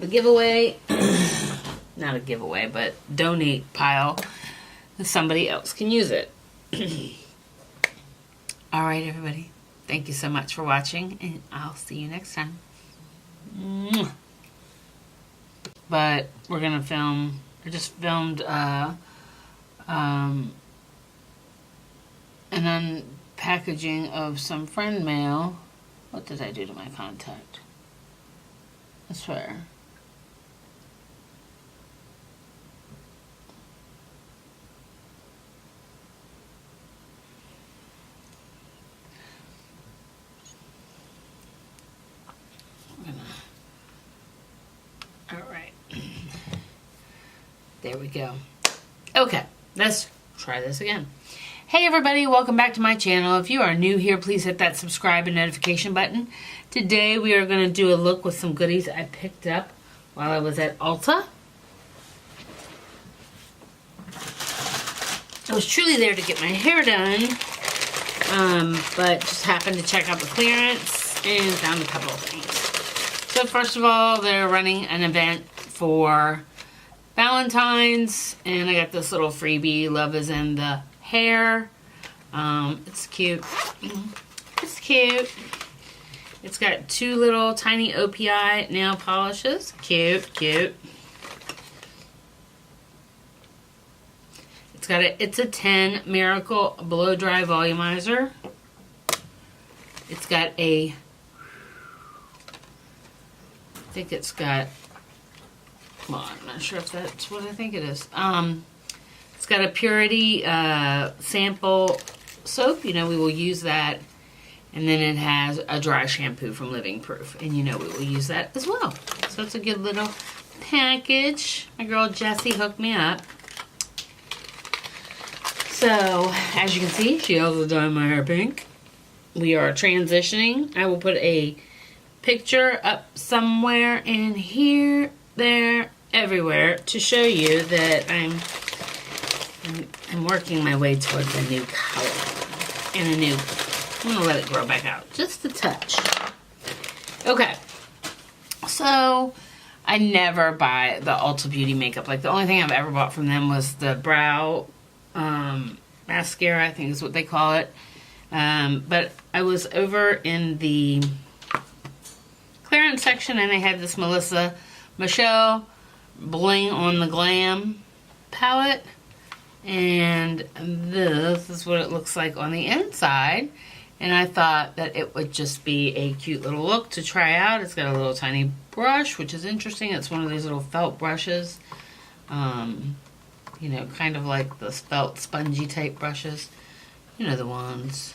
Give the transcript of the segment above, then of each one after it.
giveaway. Not a giveaway, but donate pile. Somebody else can use it. Alright, everybody. Thank you so much for watching, and I'll see you next time. But we're going to film... I just filmed an unpackaging of some friend mail. What did I do to my contact? I swear. Alright. There we go. Okay, let's try this again. Hey everybody, welcome back to my channel. If you are new here, please hit that subscribe and notification button. Today we are going to do a look with some goodies I picked up while I was at Ulta. I was truly there to get my hair done, but just happened to check out the clearance and found a couple of things. So first of all, they're running an event for Valentine's, and I got this little freebie, Love is in the Hair. It's cute. It's cute. It's got two little tiny OPI nail polishes. Cute, cute. It's a 10 Miracle Blow Dry Volumizer. It's got a... I think it's got... Well, I'm not sure if that's what I think it is. It's got a Purity sample soap. You know, we will use that. And then it has a dry shampoo from Living Proof. And you know we will use that as well. So it's a good little package. My girl Jessie hooked me up. So, as you can see, she also dyed my hair pink. We are transitioning. I will put a picture up somewhere in here, there, everywhere to show you that I'm working my way towards a new color and a new... I'm gonna let it grow back out just a touch. Okay, so I never buy the Ulta Beauty makeup. Like the only thing I've ever bought from them was the brow mascara, I think is what they call it. But I was over in the clearance section and they had this Melissa Michelle Bling on the Glam palette, and this is what it looks like on the inside. And I thought that it would just be a cute little look to try out. It's got a little tiny brush, which is interesting. It's one of these little felt brushes. You know, kind of like the felt spongy type brushes. You know the ones.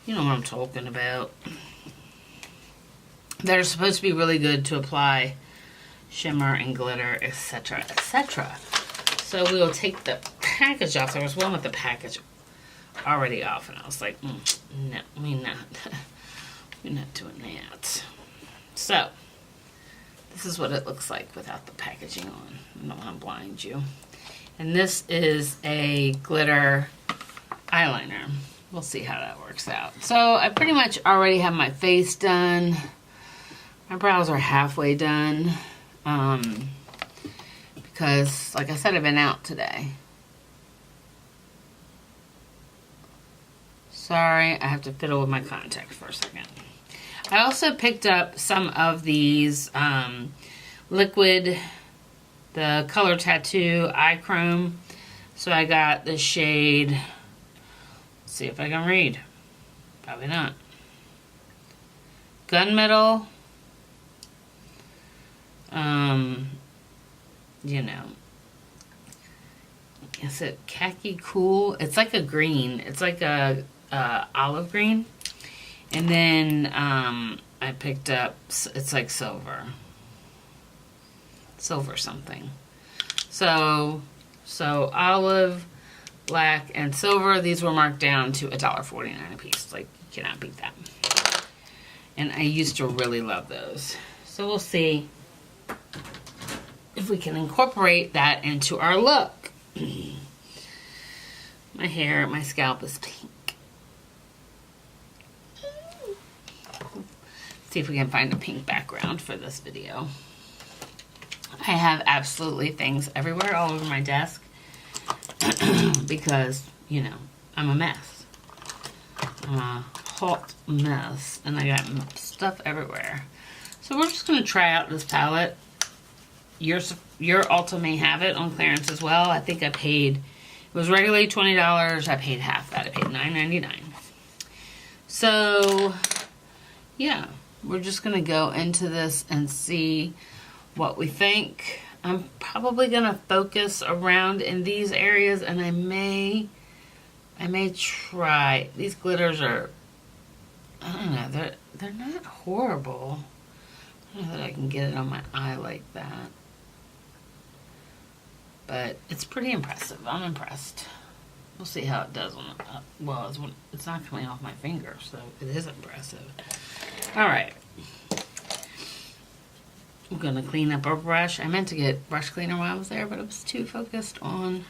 You know what I'm talking about. They're supposed to be really good to apply shimmer and glitter, etc., etc. So we will take the package off. There was one with the package already off, and I was like, no, we're not doing that. So this is what it looks like without the packaging on. I don't want to blind you. And this is a glitter eyeliner. We'll see how that works out. So I pretty much already have my face done. My brows are halfway done. Because, like I said, I've been out today. Sorry, I have to fiddle with my contacts for a second. I also picked up some of these liquid, the Color Tattoo Eye Chrome. So I got the shade, let's see if I can read. Probably not. Gunmetal. You know. Is it khaki cool? It's like a green. It's like a olive green. And then I picked up, it's like silver. Silver something. So olive, black, and silver. These were marked down to $1.49 a piece. Like, you cannot beat that. And I used to really love those. So we'll see if we can incorporate that into our look. My scalp is pink. See if we can find a pink background for this video. I have absolutely things everywhere, all over my desk, because, you know, I'm a mess. I'm a hot mess, and I got stuff everywhere. So we're just going to try out this palette. Your Ulta may have it on clearance as well. I think I paid, it was regularly $20. I paid half that. I paid $9.99. So, yeah, we're just going to go into this and see what we think. I'm probably going to focus around in these areas, and I may try. These glitters are, I don't know, they're not horrible. I don't know that I can get it on my eye like that. But it's pretty impressive. I'm impressed. We'll see how it does on the, well, it's not coming off my finger, so it is impressive. Alright. I'm going to clean up our brush. I meant to get brush cleaner while I was there, but I was too focused on,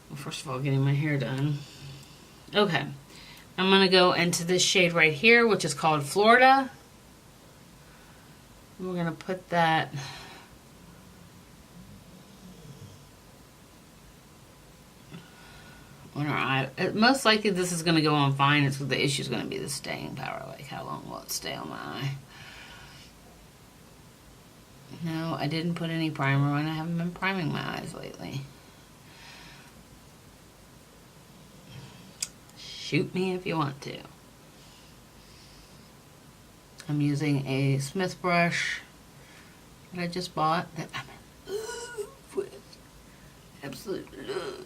well, first of all, getting my hair done. Okay. I'm going to go into this shade right here, which is called Florida. We're going to put that on our eye. Most likely this is going to go on fine. It's the issue is going to be the staying power. Like, how long will it stay on my eye? No, I didn't put any primer on. I haven't been priming my eyes lately. Shoot me if you want to. I'm using a Smith brush that I just bought that I'm in love with. Absolute love.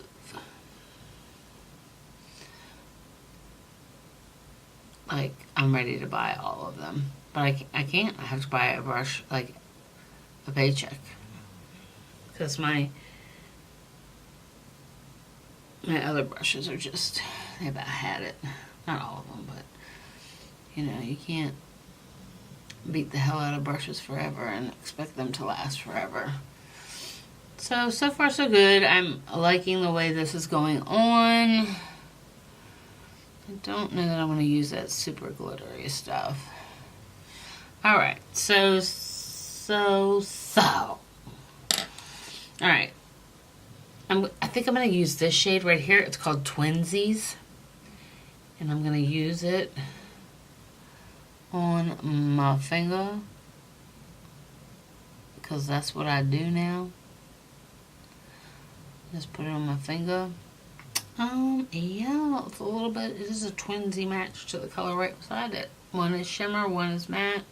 Like, I'm ready to buy all of them. But I can't. I have to buy a brush, like a paycheck. Because my other brushes are just, they about had it. Not all of them, but, you know, you can't beat the hell out of brushes forever and expect them to last forever. So far so good. I'm liking the way this is going on. I don't know that I want to use that super glittery stuff. Alright, so. Alright. I think I'm going to use this shade right here. It's called Twinsies. And I'm going to use it on my finger. Because that's what I do now. Just put it on my finger. Yeah, it's a little bit, it is a twinsy match to the color right beside it. One is shimmer, one is matte.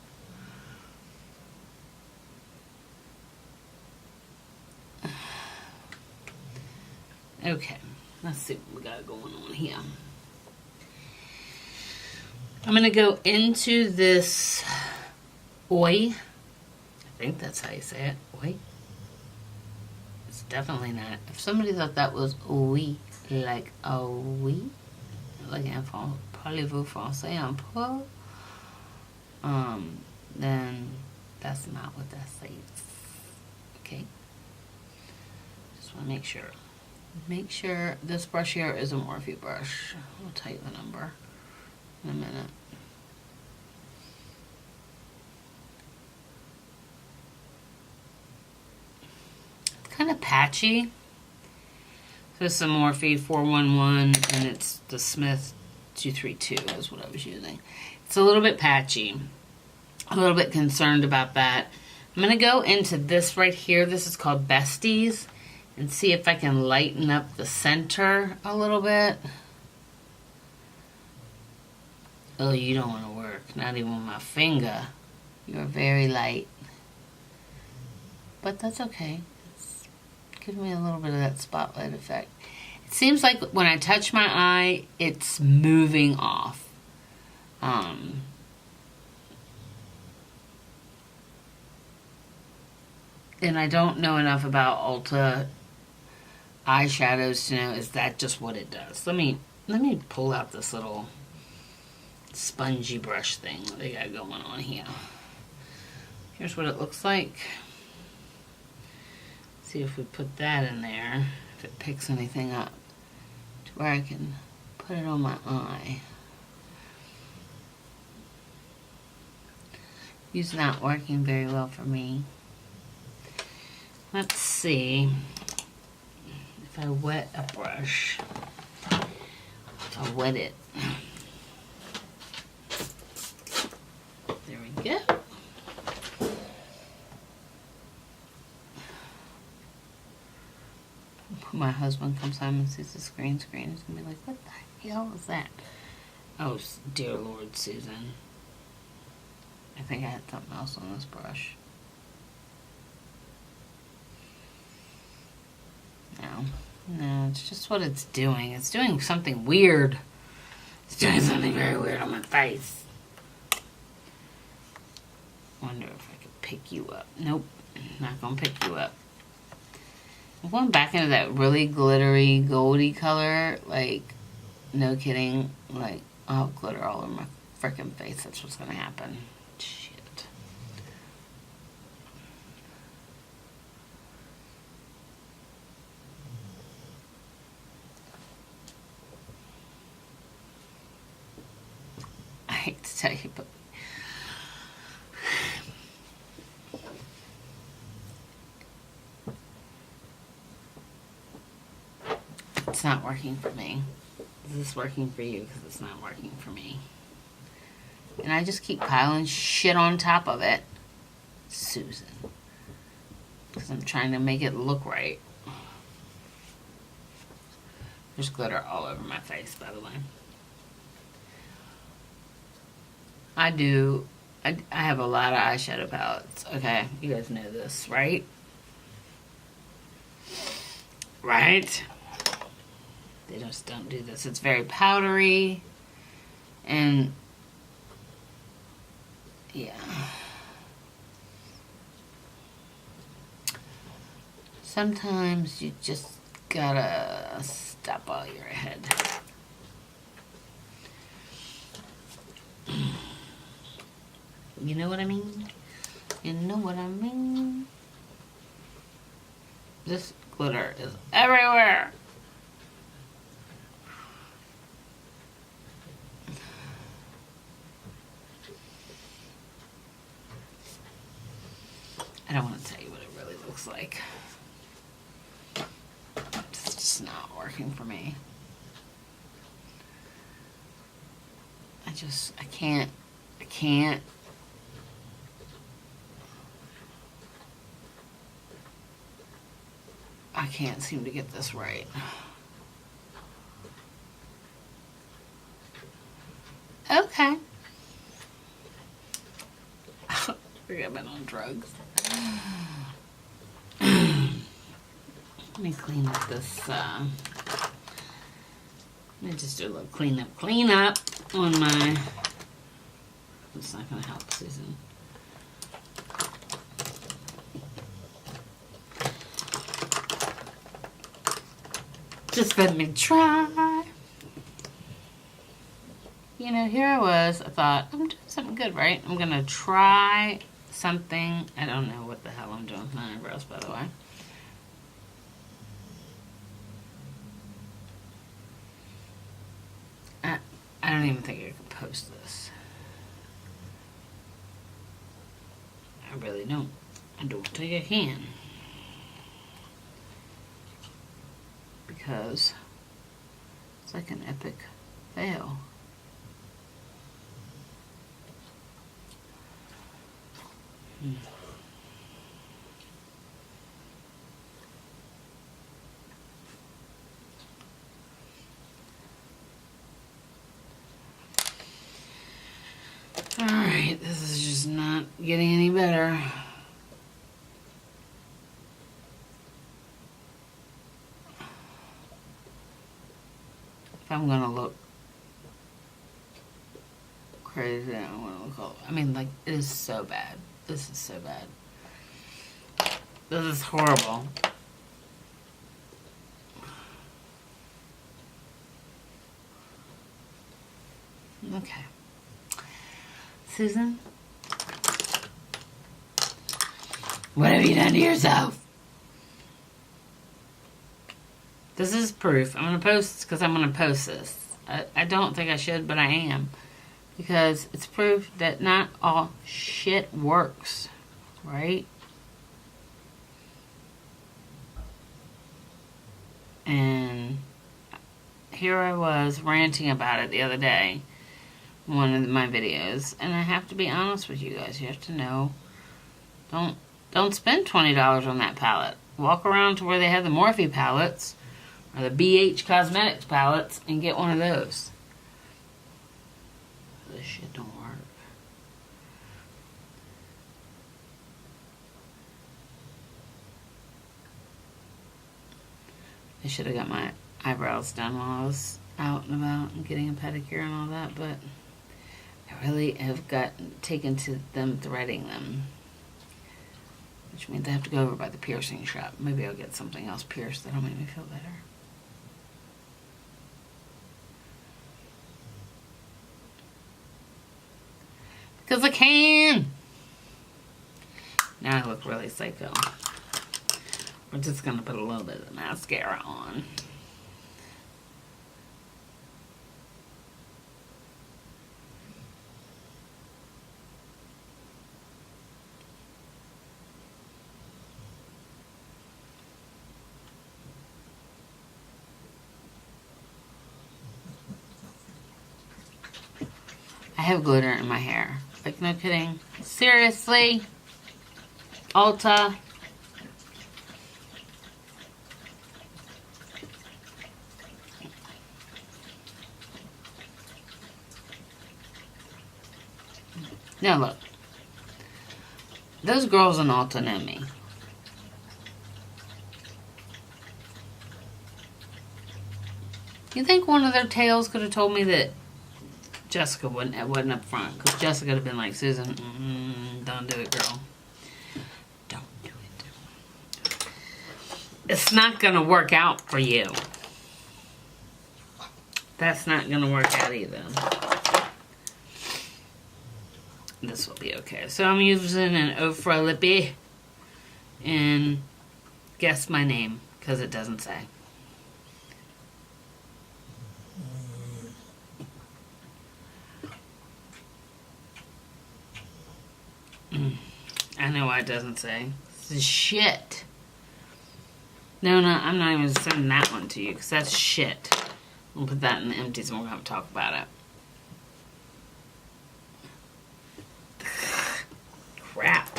Okay, let's see what we got going on here. I'm going to go into this Oi. I think that's how you say it. Oi. It's definitely not. If somebody thought that was Oi, like a oui, like in parlez-vous français un peu, then that's not what that says. Okay. Just want to make sure. Make sure this brush here is a Morphe brush. I'll tell you the number in a minute. It's kind of patchy. So it's the Morphe 411 and it's the Smith 232 is what I was using. It's a little bit patchy. A little bit concerned about that. I'm going to go into this right here. This is called Besties. And see if I can lighten up the center a little bit. Oh, you don't want to work. Not even with my finger. You're very light. But that's okay. It's giving me a little bit of that spotlight effect. It seems like when I touch my eye, it's moving off. And I don't know enough about Ulta eyeshadows to know, is that just what it does? Let me pull out this little spongy brush thing that they got going on here. Here's what it looks like. See if we put that in there, if it picks anything up to where I can put it on my eye. It's not working very well for me. Let's see if I wet a brush. If I wet it. There we go. When my husband comes home and sees the screen, he's gonna be like, "What the hell is that?" Oh, dear Lord, Susan. I think I had something else on this brush. No, it's just what it's doing. It's doing something weird. It's doing something very weird on my face. Wonder if I could pick you up. Nope, not gonna pick you up. I'm going back into that really glittery, goldy color. Like, no kidding. Like, I'll have glitter all over my freaking face. That's what's gonna happen. Shit. I hate to tell you, but it's not working for me. Is this working for you? Because it's not working for me. And I just keep piling shit on top of it. Susan. Because I'm trying to make it look right. There's glitter all over my face, by the way. I have a lot of eyeshadow palettes. Okay, you guys know this, right? Right? They just don't do this. It's very powdery. And yeah. Sometimes you just gotta stop while you're ahead. You know what I mean? You know what I mean? This glitter is everywhere. I don't want to tell you what it really looks like. It's just not working for me. I can't. I can't seem to get this right. Okay. I think I've been on drugs. Let me clean up this, let me just do a little cleanup on my, it's not going to help, Susan. Just let me try. You know, here I was, I thought, I'm doing something good, right? I'm going to try something. I don't know what the hell I'm doing with my eyebrows, by the way. I don't even think I can post this. I really don't. I don't think I can. Because it's like an epic fail. Alright, this is just not getting any better. If I'm gonna look crazy, I don't wanna look all, I mean, like, it is so bad. This is so bad. This is horrible. Okay. Susan? What have you done to yourself? This is proof. I'm going to post because I'm going to post this. I don't think I should, but I am. Because it's proof that not all shit works. Right? And here I was ranting about it the other day, one of my videos, and I have to be honest with you guys. You have to know, don't spend $20 on that palette. Walk around to where they have the Morphe palettes or the BH Cosmetics palettes and get one of those. This shit don't work. I should have got my eyebrows done while I was out and about and getting a pedicure and all that, but I really have taken to them threading them, which means I have to go over by the piercing shop. Maybe I'll get something else pierced that'll make me feel better. Because I can! Now I look really psycho. We're just going to put a little bit of mascara on. I have glitter in my hair. Like, no kidding. Seriously? Ulta? Now look. Those girls in Ulta know me. You think one of their tails could have told me that Jessica wasn't up front? Because Jessica would have been like, Susan, don't do it, girl. Don't do it. It's not going to work out for you. That's not going to work out either. This will be okay. So I'm using an Ofra Lippy. And guess my name, because it doesn't say. I know why it doesn't say. This is shit. No, I'm not even sending that one to you, because that's shit. We'll put that in the empties and we're going to talk about it. Crap.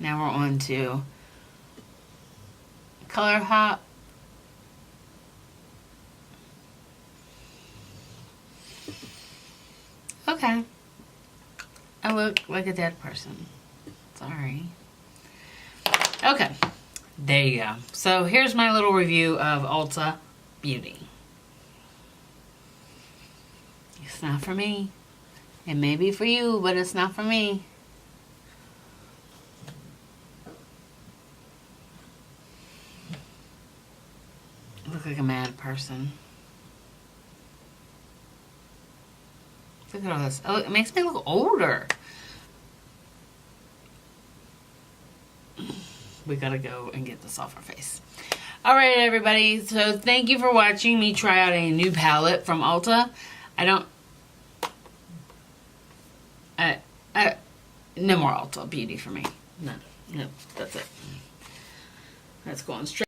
Now we're on to Color Hop. Okay. I look like a dead person. Sorry. Okay. There you go. So here's my little review of Ulta Beauty. It's not for me. It may be for you, but it's not for me. I look like a mad person. Look at all this. Oh, it makes me look older. We gotta go and get this off our face. Alright, everybody. So, thank you for watching me try out a new palette from Ulta. No more Ulta Beauty for me. No, that's it. That's going straight.